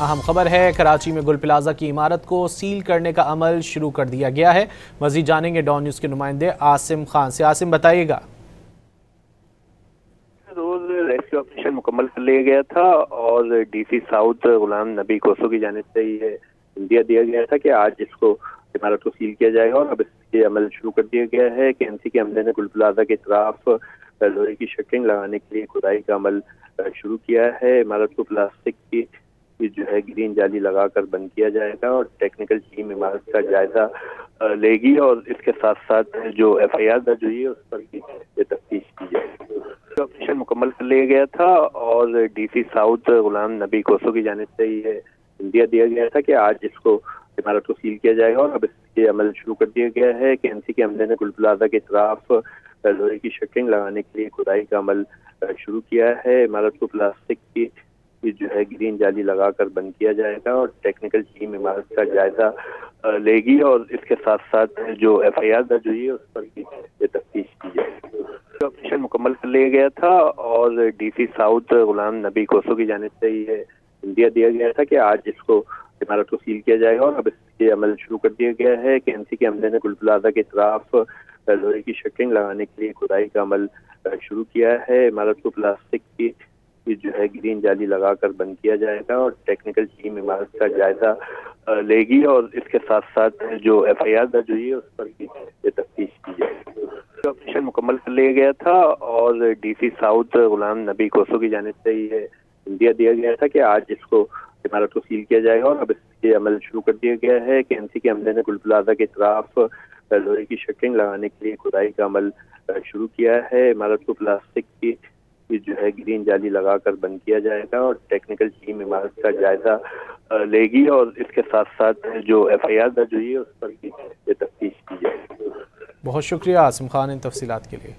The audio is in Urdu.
اہم خبر ہے، کراچی میں گل پلازہ کی عمارت کو سیل کرنے کا عمل شروع کر دیا گیا ہے۔ مزید جانیں گے ڈان نیوز کے نمائندے عاصم خان سے۔ عاصم بتائیے گا۔ روز ریسکیو آپریشن مکمل کر لیا گیا تھا اور ڈی سی ساؤتھ غلام نبی کوسو کی جانب سے یہ انڈیا دیا گیا تھا کہ آج اس کو عمارت کو سیل کیا جائے گا، اور اب اس یہ عمل شروع کر دیا گیا ہے کہ NC کے عملے نے گل پلازہ کے اطراف لوہے کی شٹرنگ لگانے کے لیے کھدائی کا عمل شروع کیا ہے۔ عمارت کو پلاسٹک کی جو ہے گرین جالی لگا کر بند کیا جائے گا اور ٹیکنیکل ٹیم عمارت کا جائزہ لے گی، اور اس کے ساتھ ساتھ جو FIR درج ہوئی ہے اس پر یہ تفتیش کی جائے گی۔ آپریشن مکمل کر لیا گیا تھا اور ڈی سی ساؤتھ غلام نبی کوسو کی جانب سے یہ انڈیا دیا گیا تھا کہ آج اس کو عمارت کو سیل کیا جائے گا، اور اب اس یہ عمل شروع کر دیا گیا ہے کہ NC کے عملے نے گل پلازہ کے اطراف لوہے کی شٹرنگ لگانے کے لیے کھدائی کا عمل شروع کیا ہے۔ عمارت کو پلاسٹک کی جو ہے گرین جالی لگا کر بند کیا جائے گا اور ٹیکنیکل ٹیم عمارت کا جائزہ لے گی، اور اس کے ساتھ ساتھ جو FIR درج ہوئی ہے اس پر یہ تفتیش کی جائے گی۔ آپریشن مکمل کر لیا گیا تھا اور ڈی سی ساؤتھ غلام نبی کوسو کی جانب سے یہ انڈیا دیا گیا تھا کہ آج اس کو عمارت کو سیل کیا جائے گا، اور اب اس یہ عمل شروع کر دیا گیا ہے کہ NC کے عملے نے گل پلازہ کے اطراف لوہے کی شٹرنگ لگانے کے لیے کھدائی کا عمل شروع کیا ہے۔ عمارت کو پلاسٹک کی جو ہے گرین جالی لگا کر بند کیا جائے گا اور ٹیکنیکل ٹیم عمارت کا جائزہ لے گی، اور اس کے ساتھ ساتھ جو FIR درج ہوئی ہے اس پر یہ تفتیش کی جائے گی۔ آپریشن مکمل کر لیا گیا تھا اور ڈی سی ساؤتھ غلام نبی کوسو کی جانب سے یہ انڈیا دیا گیا تھا کہ آج اس کو عمارت کو سیل کیا جائے گا، اور اب اس یہ عمل شروع کر دیا گیا ہے کہ NC کے عملے نے گل پلازہ کے اطراف لوہے کی شٹرنگ لگانے کے لیے کھدائی کا عمل شروع کیا ہے۔ عمارت کو پلاسٹک کی جو ہے گرین جالی لگا کر بند کیا جائے گا اور ٹیکنیکل ٹیم عمارت کا جائزہ لے گی، اور اس کے ساتھ ساتھ جو FIR درج ہوئی ہے اس پر یہ تفتیش کی جائے گی۔ بہت شکریہ عاصم خان ان تفصیلات کے لیے۔